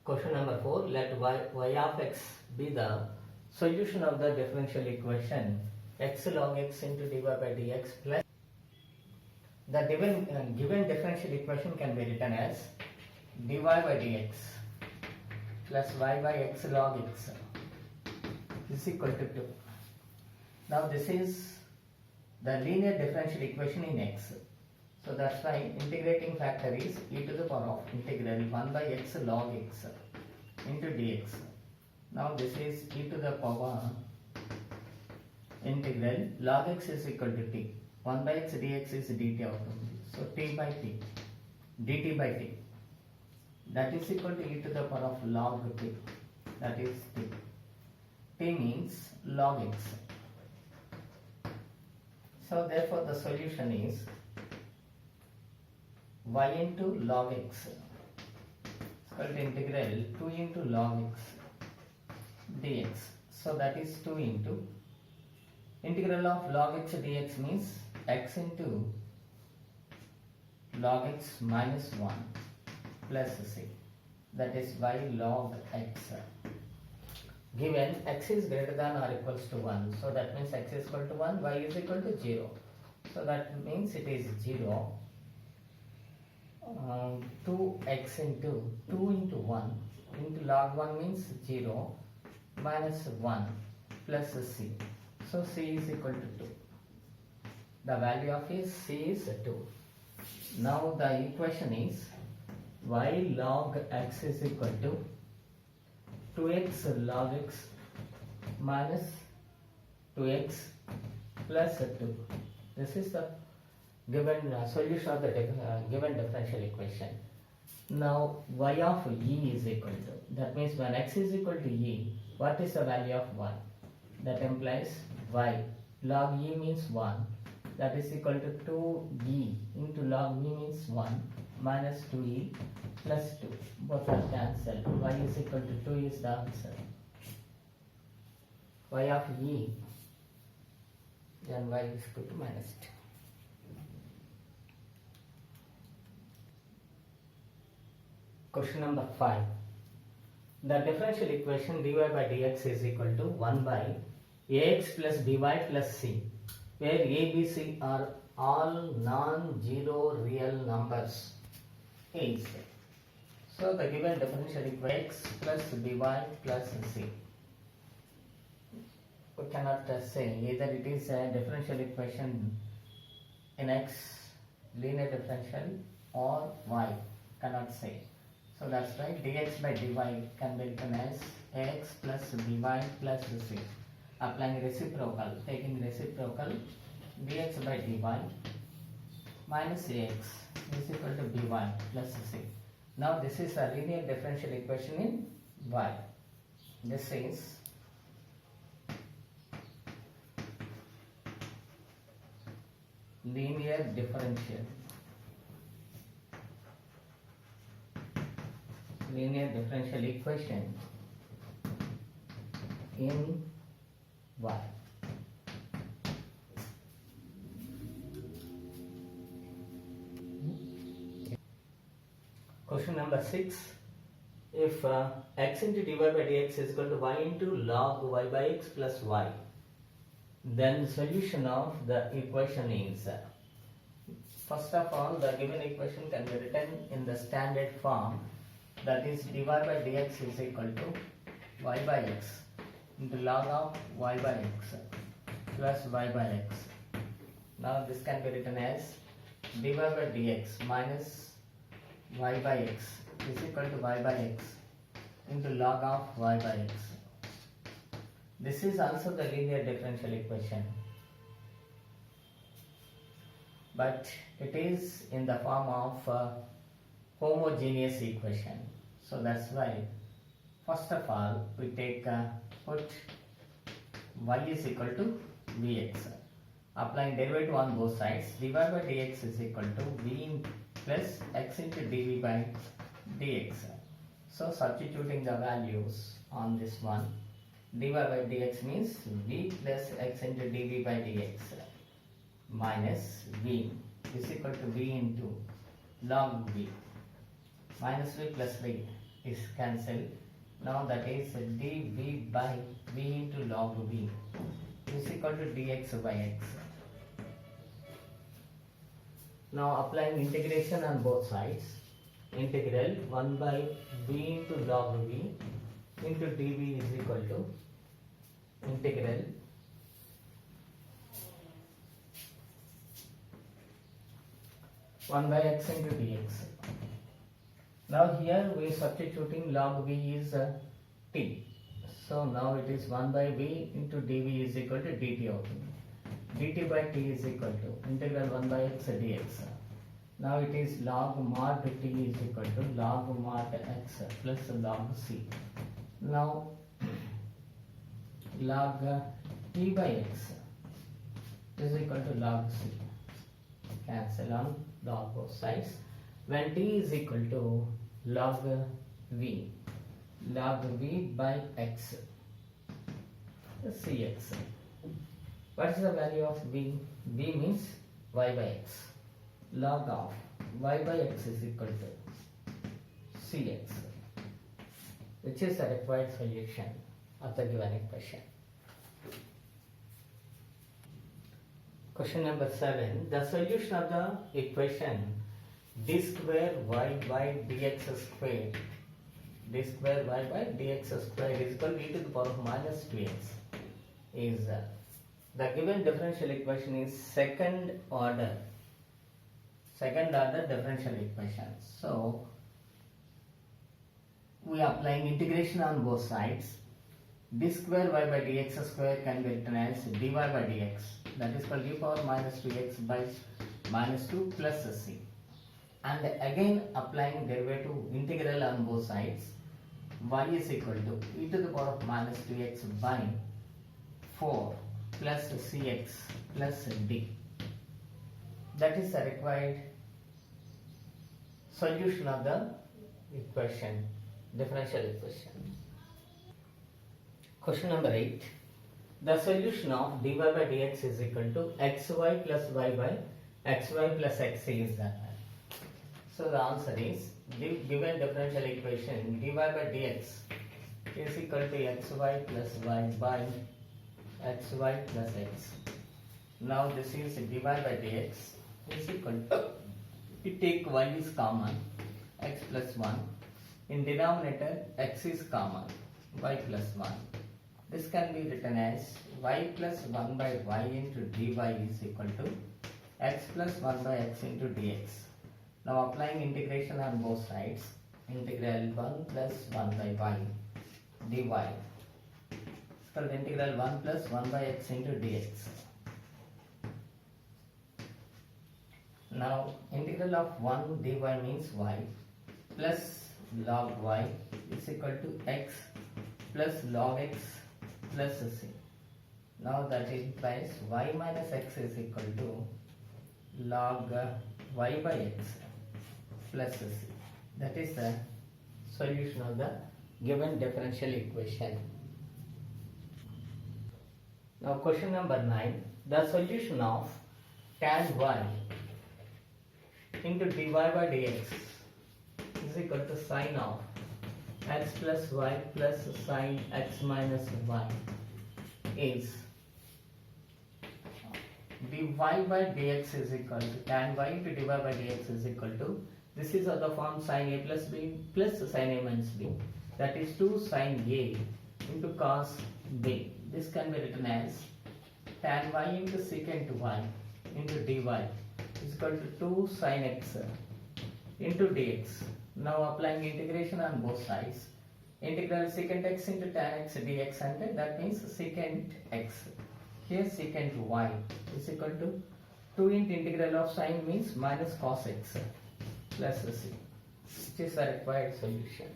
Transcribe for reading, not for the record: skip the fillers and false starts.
Question number 4. Let y of x be the solution of the differential equation x log x into dy by dx plus the given differential equation can be written as dy by dx plus y by x log x is equal to 2. Now this is the linear differential equation in x. So that's why integrating factor is e to the power of integral 1 by x log x into dx. Now this is e to the power integral log x is equal to t. 1 by x dx is dt అవుతుంది. So t by t, dt by t, that is equal to e to the power of log t, that is t. T means log x. So therefore the solution is y into log x is equal to integral 2 into log x dx. So that is 2 into integral of log x dx means x into log x minus 1 plus c, that is y log x. Given x is greater than or equals to 1, so that means x is equal to 1, y is equal to 0. So that means it is 0. 2x into 2 into 1 into log 1 means 0 minus 1 plus c. So c is equal to 2. The value of c is 2. Now the equation is y log x is equal to 2x log x minus 2x plus 2. This is the given solution of the given differential equation. Now y of e is equal to, that means when x is equal to e, what is the value of 1? That implies y log e means 1, that is equal to 2e into log e means 1 minus 2e plus 2. Both are cancelled. Y is equal to 2 is the answer. Y of e, then y is equal to minus 2. Question number 5. The differential equation dy by dx is equal to 1 by ax plus by plus c, where a, b, c are all non-zero real numbers is. So the given differential equation x plus by plus c. We cannot say either it is a differential equation in x linear differential or y, cannot say. So that's why dx by dy can be written as ax plus by plus c. Applying reciprocal, taking reciprocal, dx by dy minus ax is equal to by plus c. Now this is a linear differential equation in y. This is linear differential equation in y. Question number 6. If x into dy by dx is equal to y into log y by x plus y, then the solution of the equation is, first of all, the given equation can be written in the standard form, that is dy by dx is equal to y by x into log of y by x plus y by x. Now this can be written as dy by dx minus y by x is equal to y by x into log of y by x. This is also the linear differential equation, but it is in the form of homogeneous equation. So that's why first of all we take put y is equal to vx. Applying derivative on both sides, dy by dx is equal to v plus x into dv by dx. So substituting the values on this one, dy by dx means v plus x into dv by dx minus v is equal to v into log v minus v plus v is cancelled. Now that is dv by v into log v is equal to dx by x. Now applying integration on both sides, integral 1 by v into log v into dv is equal to integral 1 by x into dx. Now here we are substituting log v is t. So now it is 1 by v into dv is equal to dt అవుతుంది. dt by t is equal to integral 1 by x dx. Now it is log mod t is equal to log mod x plus log c. Now log t by x is equal to log c. Cancel on log both sides. When t is equal to log v by x cx. What is the value of v? V means y by x. Log of y by x is equal to cx, which is the required solution of the given equation. Question number 7. The solution of the equation d square y by dx square is equal to e to the power of minus 2x is the given differential equation is second order differential equation. So we are applying integration on both sides. D square y by dx square can be written as dy by dx, that is called e power minus 2x by minus 2 plus c. And again applying derivative integral on both sides, y is equal to e to the power of minus 2x by 4 plus cx plus d. That is the required solution of the equation, differential equation. Question number 8. The solution of dy by dx is equal to xy plus y by xy plus xc is that. So the answer is the given differential equation dy by dx is equal to xy plus y by xy plus x. Now this is dy by dx is equal to, we take y is common, x plus 1. In denominator x is common, y plus 1. This can be written as y plus 1 by y into dy is equal to x plus 1 by x into dx. Now applying integration on both sides, integral 1 plus 1 by y dy is called integral 1 plus 1 by x into dx. Now integral of 1 dy means y plus log y is equal to x plus log x plus c. Now that implies y minus x is equal to log y by x plus c. That is the solution of the given differential equation. Now question number 9. The solution of tan y into dy by dx is equal to sine of x plus y plus sine x minus y is dy by dx is equal to tan y into dy by dx is equal to, this is of the form sine a plus b plus sine a minus b, that is 2 sine a into cos b. This can be written as tan y into secant y into dy is equal to 2 sine x into dx. Now applying integration on both sides, integral secant x into tan x dx, and that means secant x. Here secant y is equal to 2 into integral of sine means minus cos x plus c, which is the required solution.